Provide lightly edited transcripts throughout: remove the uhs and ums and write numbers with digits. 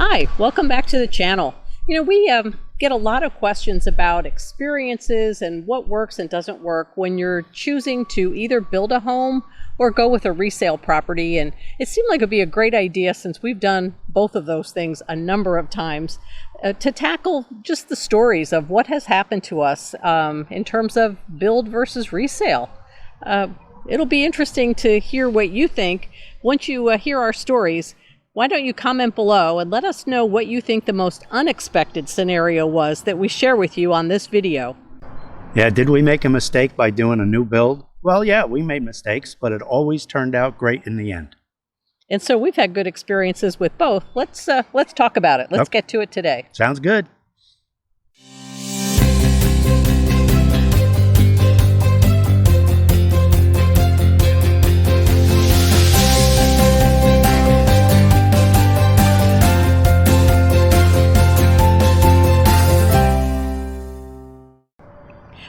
Hi, welcome back to the channel. We get a lot of questions about experiences and what works and doesn't work when you're choosing to either build a home or go with a resale property. And it seemed like it'd be a great idea, since we've done both of those things a number of times, to tackle just the stories of what has happened to us in terms of build versus resale. It'll be interesting to hear what you think. Once you hear our stories, why don't you comment below and let us know what you think the most unexpected scenario was that we share with you on this video. Yeah, did we make a mistake by doing a new build? Well, yeah, we made mistakes, but it always turned out great in the end. And so we've had good experiences with both. Let's talk about it. Let's get to it today. Sounds good.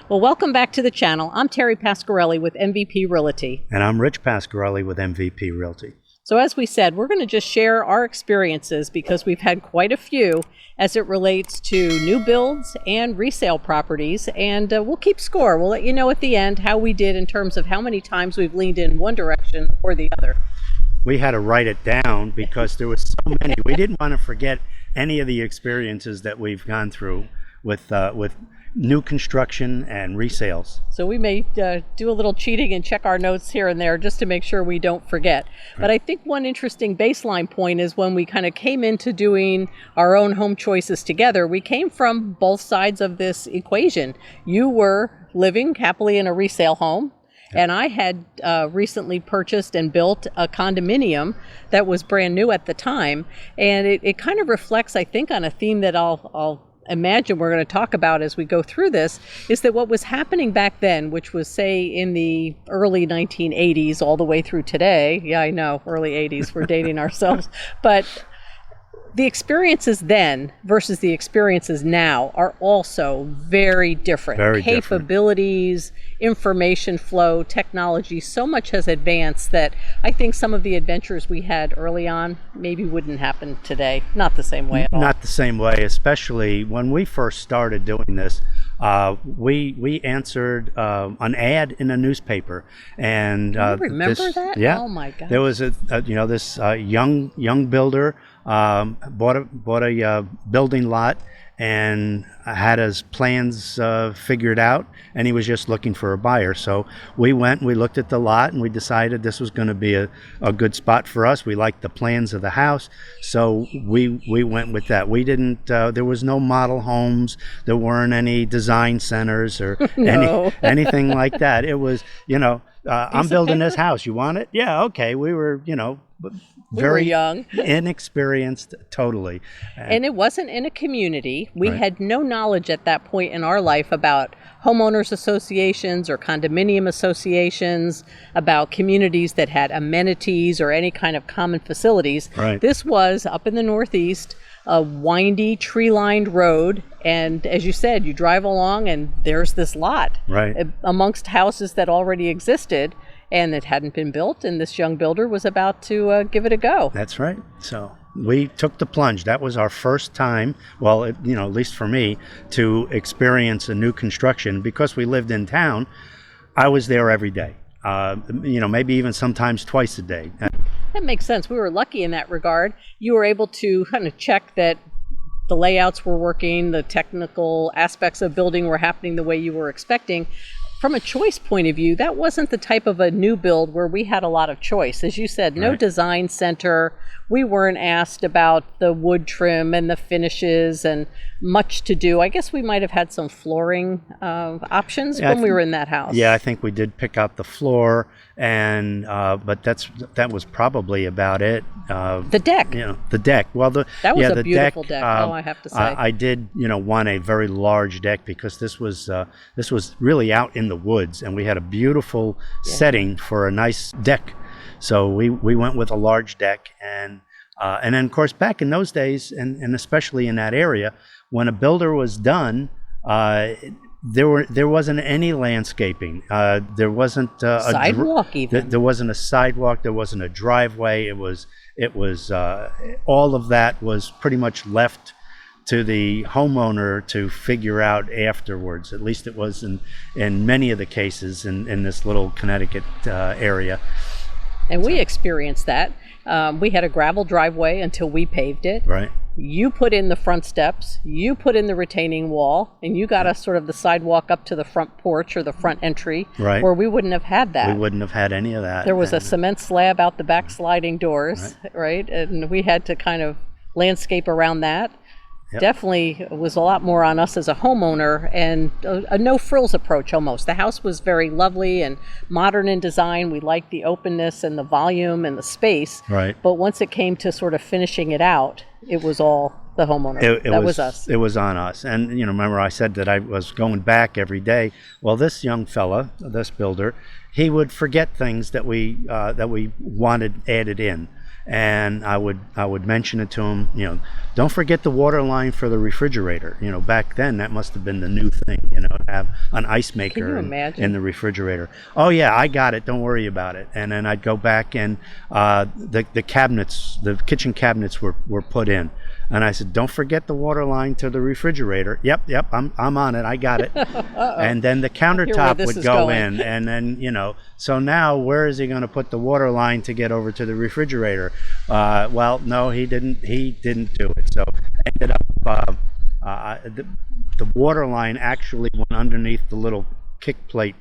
Well, welcome back to the channel. I'm Terry Pasquarelli with MVP Realty. And I'm Rich Pasquarelli with MVP Realty. So as we said, we're going to just share our experiences because we've had quite a few as it relates to new builds and resale properties. And we'll keep score. We'll let you know at the end how we did in terms of how many times we've leaned in one direction or the other. We had to write it down because there was so many. We didn't want to forget any of the experiences that we've gone through with new construction and resales. So we may do a little cheating and check our notes here and there just to make sure we don't forget. Right. But I think one interesting baseline point is when we kind of came into doing our own home choices together, we came from both sides of this equation. You were living happily in a resale home. Yep. And I had recently purchased and built a condominium that was brand new at the time. And it kind of reflects, I think, on a theme that I'll imagine we're going to talk about as we go through this, is that what was happening back then, which was, say, in the early 1980s all the way through today. Yeah, I know, early 80s, we're dating ourselves. But the experiences then versus the experiences now are also very different. Very Capabilities, information flow, technology, so much has advanced that I think some of the adventures we had early on maybe wouldn't happen today. Not the same way at all. Not the same way, especially when we first started doing this. We answered an ad in a newspaper, and you remember that? Yeah. Oh my God. There was this young builder bought a building lot and had his plans figured out, and he was just looking for a buyer. So we went, we looked at the lot, and we decided this was going to be a good spot for us. We liked the plans of the house, so we went with that. We didn't, there was no model homes, there weren't any design centers or no. anything like that. It was, I'm building this house, you want it? Yeah, okay. We were, very young, inexperienced, totally. And it wasn't in a community. We Right. had no knowledge at that point in our life about homeowners associations or condominium associations, about communities that had amenities or any kind of common facilities. Right. This was up in the Northeast, a windy, tree-lined road. And as you said, you drive along and there's this lot Right. amongst houses that already existed. And it hadn't been built, and this young builder was about to give it a go. That's right. So we took the plunge. That was our first time, well, at least for me, to experience a new construction. Because we lived in town, I was there every day, maybe even sometimes twice a day. That makes sense. We were lucky in that regard. You were able to kind of check that the layouts were working, the technical aspects of building were happening the way you were expecting. From a choice point of view, that wasn't the type of a new build where we had a lot of choice. As you said, no Right. design center. We weren't asked about the wood trim and the finishes and much to do. I guess we might have had some flooring options when we were in that house. Yeah, I think we did pick out the floor, and but that was probably about it. The deck. The deck. Well, that was a the beautiful deck. I have to say. I did, want a very large deck because this was really out in the woods, and we had a beautiful setting for a nice deck. So we went with a large deck, and then of course back in those days, and especially in that area, when a builder was done, There wasn't any landscaping. There wasn't Sidewalk even. There wasn't a sidewalk. There wasn't a driveway. It was all of that was pretty much left to the homeowner to figure out afterwards. At least it was in many of the cases in this little Connecticut area. And we experienced that. We had a gravel driveway until we paved it. Right. You put in the front steps, you put in the retaining wall, and you got us sort of the sidewalk up to the front porch or the front entry, Right. where we wouldn't have had that. We wouldn't have had any of that. There was a cement slab out the back sliding doors, right? And we had to kind of landscape around that. Yep. Definitely was a lot more on us as a homeowner, and a no frills approach almost. The house was very lovely and modern in design. We liked the openness and the volume and the space. Right. But once it came to sort of finishing it out, it was all the homeowner. That was us. It was on us. And remember I said that I was going back every day. Well, this young fella, this builder, he would forget things that we wanted added in. And I would mention it to him, don't forget the water line for the refrigerator. Back then that must have been the new thing, to have an ice maker in the refrigerator. Oh yeah, I got it. Don't worry about it. And then I'd go back and the cabinets, the kitchen cabinets were put in. And I said, don't forget the water line to the refrigerator. Yep, I'm on it. I got it. And then the countertop would go in. And then, so now where is he going to put the water line to get over to the refrigerator? Well, no, he didn't do it. So ended up, the water line actually went underneath the little kick plate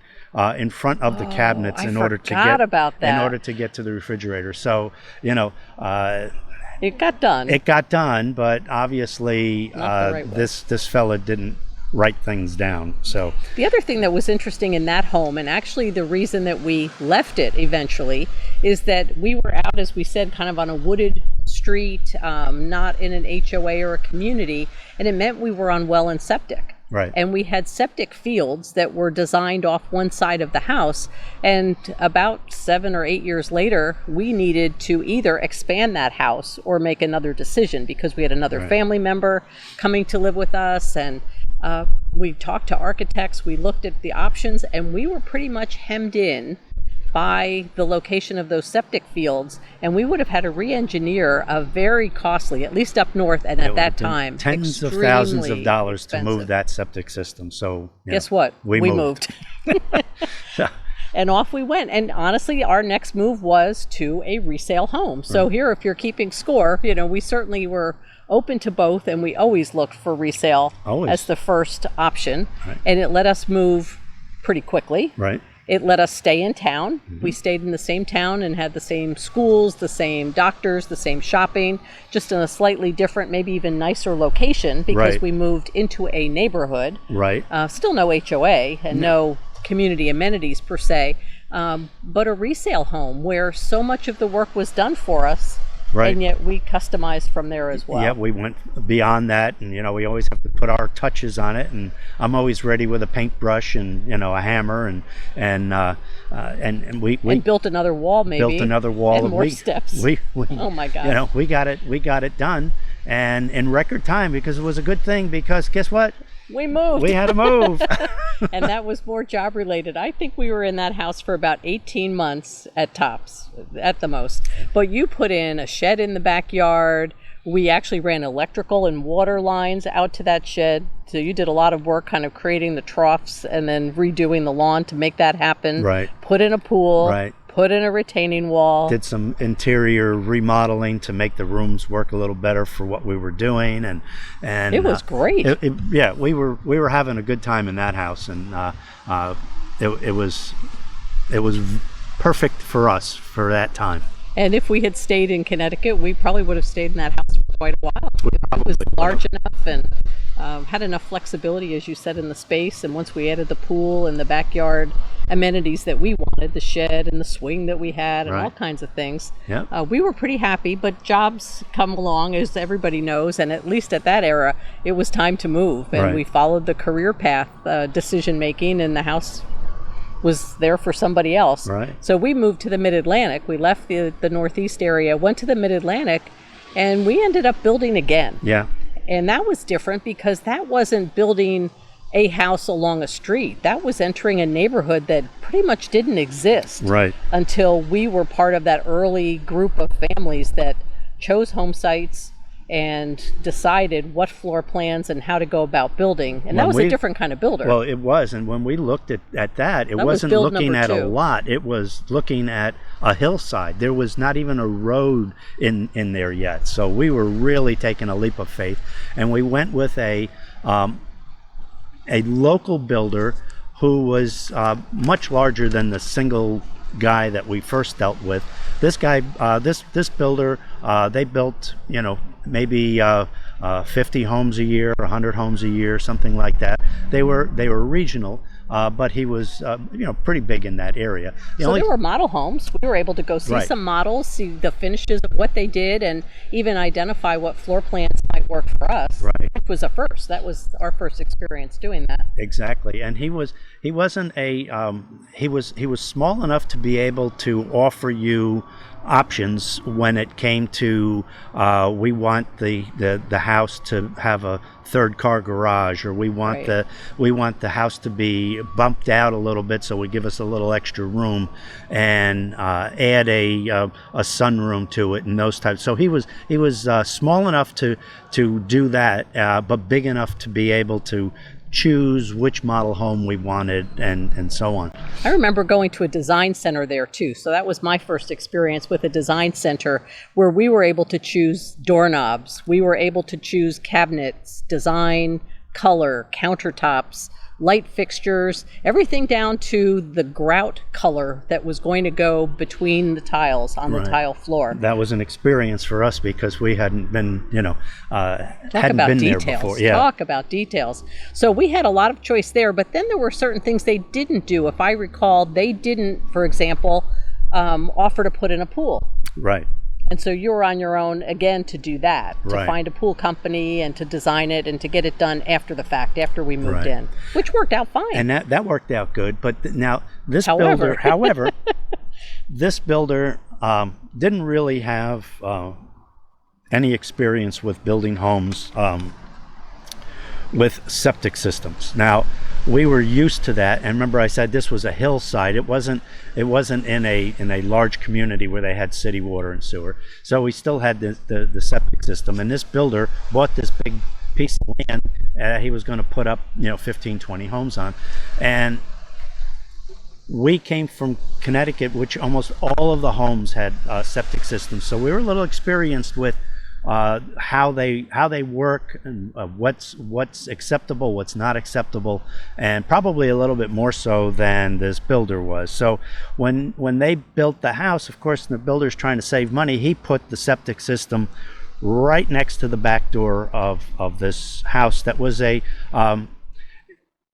in front of the cabinets in order to get to the refrigerator. So, it got done. It got done, but obviously this fella didn't write things down. So the other thing that was interesting in that home, and actually the reason that we left it eventually, is that we were out, as we said, kind of on a wooded street, not in an HOA or a community, and it meant we were on well and septic. Right. And we had septic fields that were designed off one side of the house. And about 7 or 8 years later, we needed to either expand that house or make another decision, because we had another family member coming to live with us. And we talked to architects, we looked at the options, and we were pretty much hemmed in by the location of those septic fields, and we would have had to re-engineer a very costly, at least up north, and at that time, tens of thousands of dollars to move that septic system. So guess what? We moved. And off we went. And honestly, our next move was to a resale home. So here, if you're keeping score, we certainly were open to both, and we always looked for resale as the first option. And it let us move pretty quickly. Right. It let us stay in town. We stayed in the same town and had the same schools, the same doctors, the same shopping, just in a slightly different, maybe even nicer location, because we moved into a neighborhood. Right. Still no HOA and no community amenities per se, but a resale home where so much of the work was done for us. Right. And yet we customized from there as well. Yeah, we went beyond that, and we always have to put our touches on it. And I'm always ready with a paintbrush and a hammer, and we built another wall, maybe built another wall, and more steps. We oh my God! We got it done, and in record time, because it was a good thing. Because guess what? We moved. We had to move. And that was more job related. I think we were in that house for about 18 months at tops, at the most. But you put in a shed in the backyard. We actually ran electrical and water lines out to that shed. So you did a lot of work kind of creating the troughs and then redoing the lawn to make that happen. Right. Put in a pool. Right. Put in a retaining wall. Did some interior remodeling to make the rooms work a little better for what we were doing, and it was great. We were having a good time in that house, and it was perfect for us for that time. And if we had stayed in Connecticut, we probably would have stayed in that house for quite a while. It was large enough and had enough flexibility, as you said, in the space. And once we added the pool and the backyard amenities that we wanted, the shed and the swing that we had and all kinds of things, we were pretty happy. But jobs come along, as everybody knows, and at least at that era, it was time to move. And we followed the career path decision making, and the house was there for somebody else. Right. So we moved to the Mid-Atlantic. We left the Northeast area, went to the Mid-Atlantic, and we ended up building again. Yeah. And that was different because that wasn't building a house along a street. That was entering a neighborhood that pretty much didn't exist until we were part of that early group of families that chose home sites and decided what floor plans and how to go about building. And that was a different kind of builder. Well, it was. And when we looked at that, it wasn't looking at a lot. It was looking at a hillside. There was not even a road in there yet. So we were really taking a leap of faith. And we went with a local builder who was much larger than the single guy that we first dealt with. This guy, this builder, they built, maybe 50 homes a year, 100 homes a year, something like that. They were regional, but he was pretty big in that area. There were model homes. We were able to go see some models, see the finishes of what they did, and even identify what floor plans might work for us. Right. It was a first. That was our first experience doing that. Exactly. And he was small enough to be able to offer you options when it came to we want the house to have a third car garage, or we want the house to be bumped out a little bit so it give us a little extra room, and add a sunroom to it, and those types. So he was small enough to do that, but big enough to be able to choose which model home we wanted, and so on. I remember going to a design center there too. So that was my first experience with a design center, where we were able to choose doorknobs. We were able to choose cabinets, design, color, countertops, light fixtures, everything down to the grout color that was going to go between the tiles on the tile floor. That was an experience for us because we hadn't been, hadn't been there before. Yeah. Talk about details. So we had a lot of choice there, but then there were certain things they didn't do. If I recall, they didn't, for example, offer to put in a pool. Right. And so you were on your own again to do that, to Right. find a pool company and to design it and to get it done after the fact, after we moved in, which worked out fine. And that worked out good. But now this builder, however, this builder didn't really have any experience with building homes with septic systems. Now, we were used to that, and remember I said this was a hillside. It wasn't in a large community where they had city water and sewer. So we still had the septic system, and this builder bought this big piece of land he was going to put up 15, 20 homes on. And we came from Connecticut, which almost all of the homes had septic systems, so we were a little experienced with how they work, and what's acceptable, what's not acceptable, and probably a little bit more so than this builder was. So when they built the house, of course, the builder's trying to save money. He put the septic system right next to the back door of this house. That was it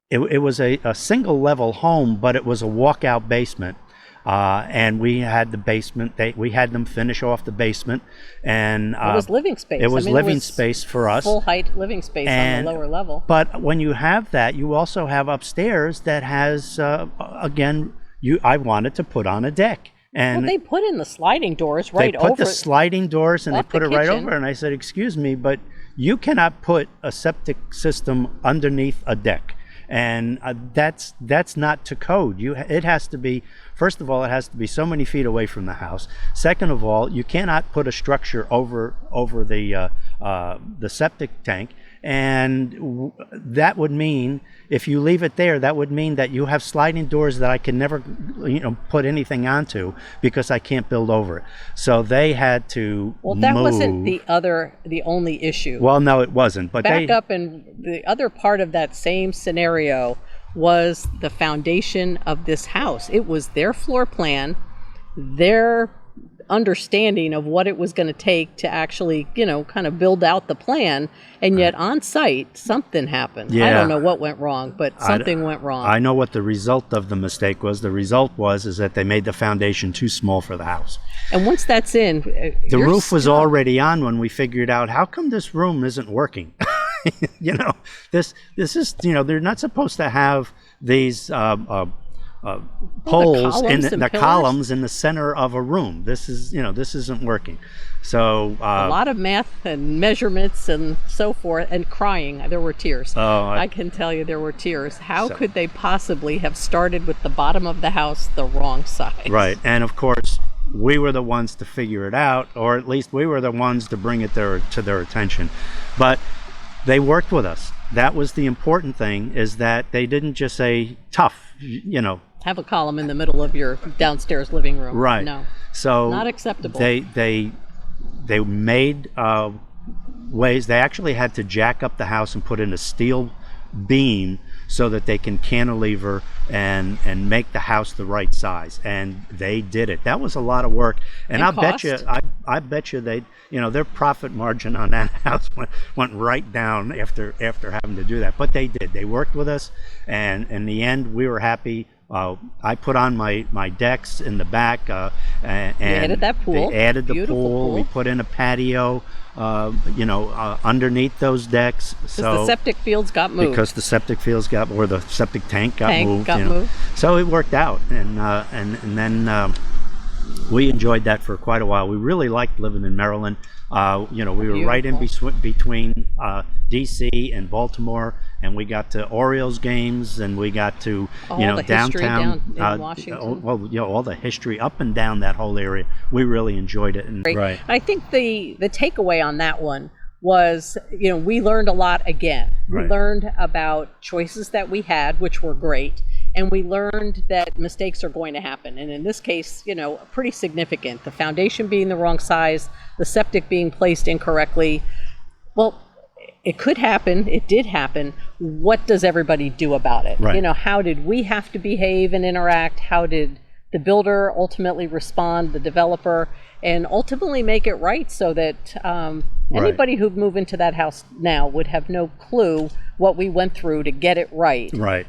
was a single level home, but it was a walkout basement. And we had the basement. We had them finish off the basement, and it was living space. It was living space for us, full height living space on the lower level. But when you have that, you also have upstairs that has I wanted to put on a deck, and they put in the sliding doors right over. They put the sliding doors, and they put it right kitchen. over. And I said, "Excuse me, but you cannot put a septic system underneath a deck." And that's not to code. It has to be, first of all, it has to be so many feet away from the house. Second of all, you cannot put a structure over the septic tank, and that would mean, if you leave it there, that would mean that you have sliding doors that I can never put anything onto because I can't build over it. So they had to that move. Wasn't the only issue. Well, no, it wasn't. But back up, and the other part of that same scenario was the foundation of this house. It was their floor plan, their understanding of what it was going to take to actually, kind of build out the plan, and yet on site something happened. Yeah. I don't know what went wrong, but something went wrong. I know what the result of the mistake was. The result is that they made the foundation too small for the house. And once that's in, the roof was already on when we figured out, how come this room isn't working? This is, they're not supposed to have these poles in columns and the pillars. columns in the center of a room. This isn't working. So A lot of math and measurements and so forth, and crying. There were tears. I can tell you there were tears. How could they possibly have started with the bottom of the house the wrong size? Right, and of course we were the ones to figure it out, or at least we were the ones to bring it to their attention. But they worked with us. That was the important thing, is that they didn't just say tough, Have a column in the middle of your downstairs living room. Right. No. So Not acceptable. They made ways. They actually had to jack up the house and put in a steel beam so that they can cantilever and make the house the right size, and they did it. That was a lot of work, and I bet you they, their profit margin on that house went right down after having to do that. But they did. They worked with us, and in the end, we were happy. I put on my decks in the back, and we added that pool. They added the Beautiful pool. We put in a patio, underneath those decks. So the septic fields got moved. Because the septic fields or the septic tank got moved. So it worked out, and then we enjoyed that for quite a while. We really liked living in Maryland. We were right in between D.C. and Baltimore, and we got to Orioles games, and we got to the downtown in Washington. All the history up and down that whole area. We really enjoyed it. And, right. I think the takeaway on that one was, we learned a lot again. We learned about choices that we had, which were great. And we learned that mistakes are going to happen. And in this case, pretty significant. The foundation being the wrong size, the septic being placed incorrectly. Well, it could happen. It did happen. What does everybody do about it? Right. How did we have to behave and interact? How did the builder ultimately respond, the developer, and ultimately make it right so that anybody who'd move into that house now would have no clue what we went through to get it right. Right.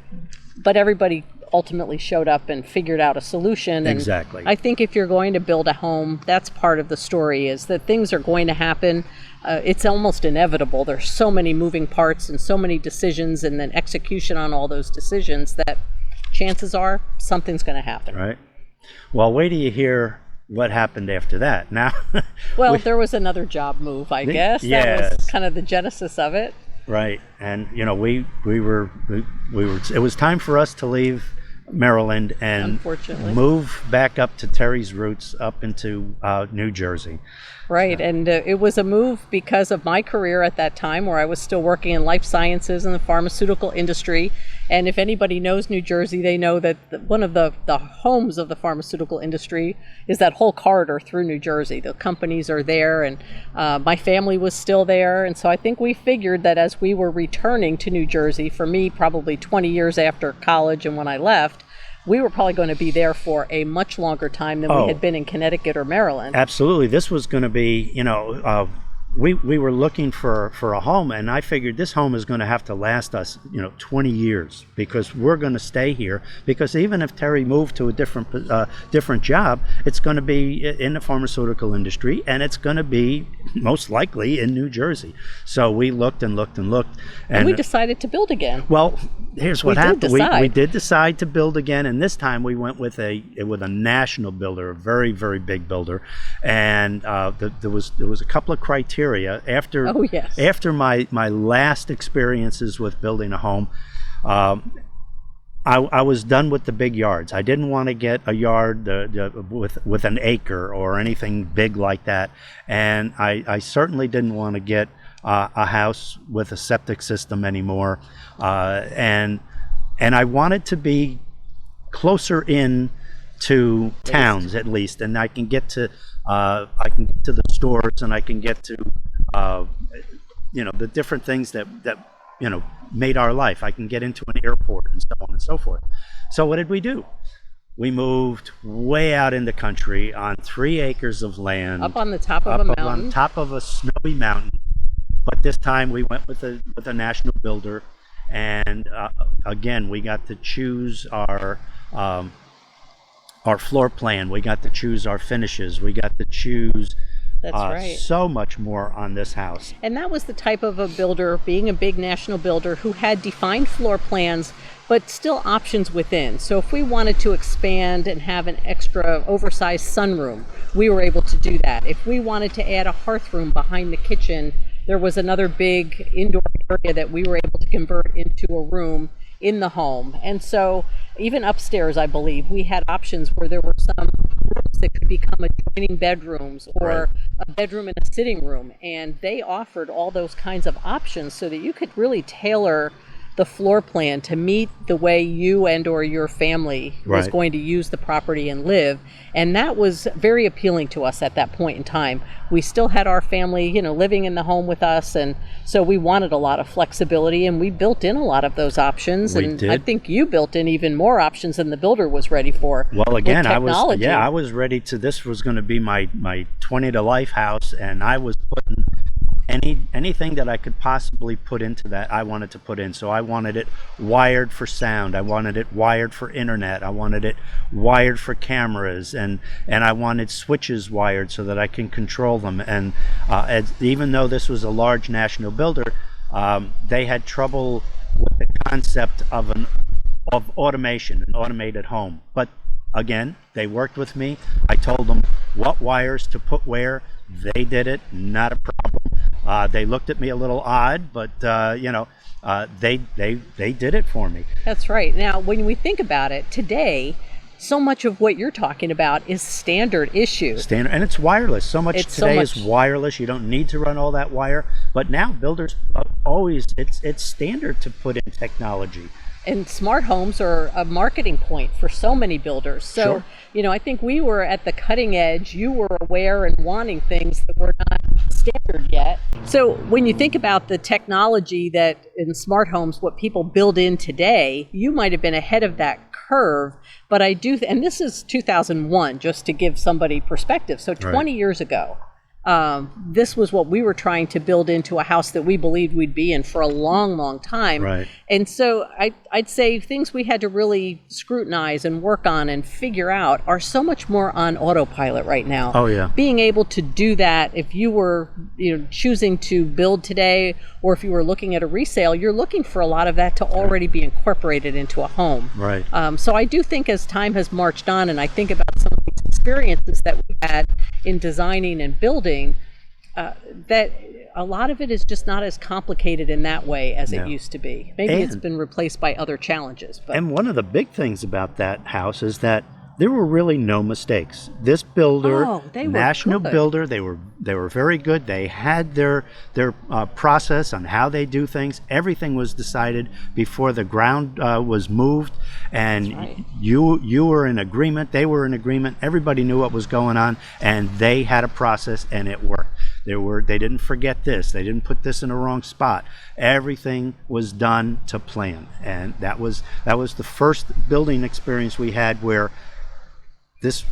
But everybody ultimately showed up and figured out a solution. And exactly. I think if you're going to build a home, that's part of the story, is that things are going to happen. It's almost inevitable. There's so many moving parts and so many decisions, and then execution on all those decisions, that chances are something's going to happen. Right. Well, wait till you hear what happened after that. Now, well, there was another job move, I guess. Yes. That was kind of the genesis of it. Right, and we were. It was time for us to leave Maryland and move back up to Terry's roots, up into New Jersey. Right, and it was a move because of my career at that time, where I was still working in life sciences and the pharmaceutical industry. And if anybody knows New Jersey, they know that one of the homes of the pharmaceutical industry is that whole corridor through New Jersey. The companies are there, and my family was still there. And so I think we figured that as we were returning to New Jersey, for me, probably 20 years after college and when I left, we were probably going to be there for a much longer time than we had been in Connecticut or Maryland. Absolutely. This was going to be, we were looking for a home, and I figured this home is going to have to last us 20 years, because we're going to stay here, because even if Terry moved to a different job, it's going to be in the pharmaceutical industry, and it's going to be most likely in New Jersey. So we looked and looked and looked, and we decided to build again. Well, here's what happened. We did decide to build again, and this time we went with a national builder, a very, very big builder, and there was a couple of criteria after my last experiences with building a home. I was done with the big yards. I didn't want to get a yard with an acre or anything big like that, and I certainly didn't want to get a house with a septic system anymore, and I wanted to be closer in to towns at least, and I can get to the stores, and I can get to the different things that made our life. I can get into an airport and so on and so forth. So what did we do? We moved way out in the country on 3 acres of land, up on the top of a mountain, on top of a snowy mountain. But this time we went with a national builder, and again, we got to choose our floor plan. We got to choose our finishes. We got to choose That's right. So much more on this house. And that was the type of a builder, being a big national builder, who had defined floor plans, but still options within. So if we wanted to expand and have an extra oversized sunroom, we were able to do that. If we wanted to add a hearth room behind the kitchen, there was another big indoor area that we were able to convert into a room in the home. And so even upstairs, I believe, we had options where there were some rooms that could become adjoining bedrooms, or Right. a bedroom and a sitting room. And they offered all those kinds of options so that you could really tailor the floor plan to meet the way you and or your family was Right. going to use the property and live. And that was very appealing to us at that point in time. We still had our family, living in the home with us, and so we wanted a lot of flexibility, and we built in a lot of those options. We And did. I think you built in even more options than the builder was ready for. Well, with again, technology. I was ready to. This was going to be my 20 to life house, and I was putting anything that I could possibly put into that, I wanted to put in. So I wanted it wired for sound, I wanted it wired for internet, I wanted it wired for cameras, and I wanted switches wired so that I can control them. And even though this was a large national builder, they had trouble with the concept of automation, an automated home. But again, they worked with me. I told them what wires to put where. They did it, not a problem. They looked at me a little odd, but they did it for me. That's right. Now, when we think about it today, so much of what you're talking about is standard issue. Standard, and it's wireless. So much It's so today much- is wireless. You don't need to run all that wire. But now builders always, it's standard to put in technology. And smart homes are a marketing point for so many builders. So, Sure. I think we were at the cutting edge. You were aware and wanting things that were not standard yet. So when you think about the technology that in smart homes, what people build in today, you might have been ahead of that curve. But I do, and this is 2001, just to give somebody perspective. So 20 years ago, this was what we were trying to build into a house that we believed we'd be in for a long, long time. Right. And so I'd say things we had to really scrutinize and work on and figure out are so much more on autopilot right now. Oh, yeah. Being able to do that, if you were choosing to build today, or if you were looking at a resale, you're looking for a lot of that to already be incorporated into a home. Right. So I do think as time has marched on, and I think about some of these experiences that we had in designing and building, that a lot of it is just not as complicated in that way as it used to be. Maybe it's been replaced by other challenges. But And one of the big things about that house is that there were really no mistakes. This builder, they were national good. builder, they were very good. They had their process on how they do things. Everything was decided before the ground was moved, and right. you were in agreement. They were in agreement. Everybody knew what was going on, and they had a process, and it worked. They didn't forget this. They didn't put this in the wrong spot. Everything was done to plan, and that was the first building experience we had where this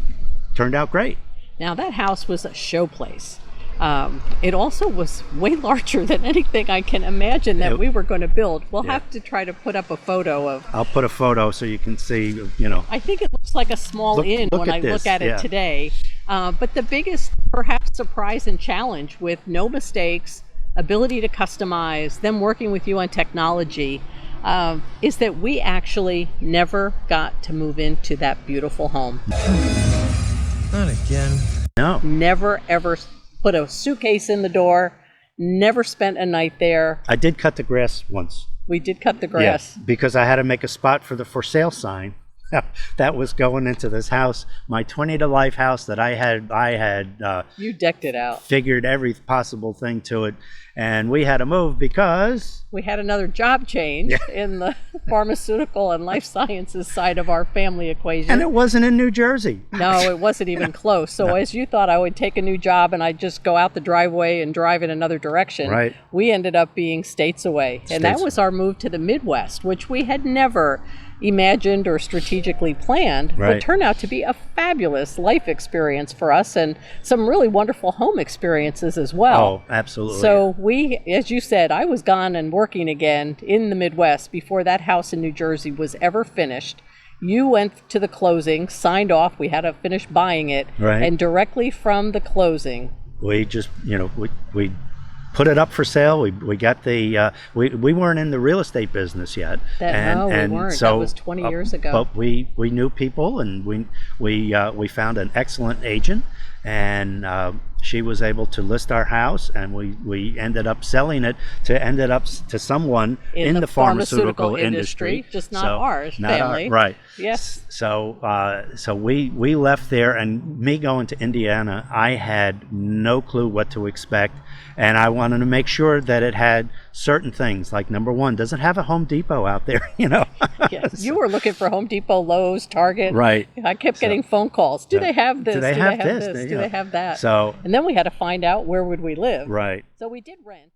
turned out great. now that house was a showplace. It also was way larger than anything I can imagine that we were going to build. We'll have to try to put up a photo of. I'll put a photo so you can see, I think it looks like a small inn look when at I look this, at it yeah. today. But the biggest, perhaps, surprise and challenge with no mistakes, ability to customize, them working with you on technology, is that we actually never got to move into that beautiful home. Not again. No. Never, ever put a suitcase in the door, never spent a night there. I did cut the grass once. We did cut the grass. Yeah, because I had to make a spot for the for sale sign. That was going into this house, my 20 to life house that I had You decked it out. figured every possible thing to it, and we had to move because We had another job change in the pharmaceutical and life sciences side of our family equation. and it wasn't in New Jersey. No, it wasn't even close. So as you thought I would take a new job and I'd just go out the driveway and drive in another direction, Right. we ended up being states away. And that States was our move to the Midwest, which we had never imagined or strategically planned, but Right. turned out to be a fabulous life experience for us and some really wonderful home experiences as well. Oh, absolutely. So we, as you said, I was gone and working again in the Midwest before that house in New Jersey was ever finished. You went to the closing, signed off, we had to finish buying it, Right. and directly from the closing, we just, we put it up for sale. We got the we weren't in the real estate business yet. No, we weren't. So, that was 20 years ago. But we knew people, and we found an excellent agent, and she was able to list our house, and we ended up selling it to someone in the pharmaceutical industry, just not ours, not family. Right. Yes. So we left there, and me going to Indiana, I had no clue what to expect, and I wanted to make sure that it had certain things, like number one, does it have a Home Depot out there? Yes. You were looking for Home Depot, Lowe's, Target. Right. I kept getting phone calls. Do they have this? Do they have this? Do they have that? So, and then we had to find out where would we live. Right. So we did rent.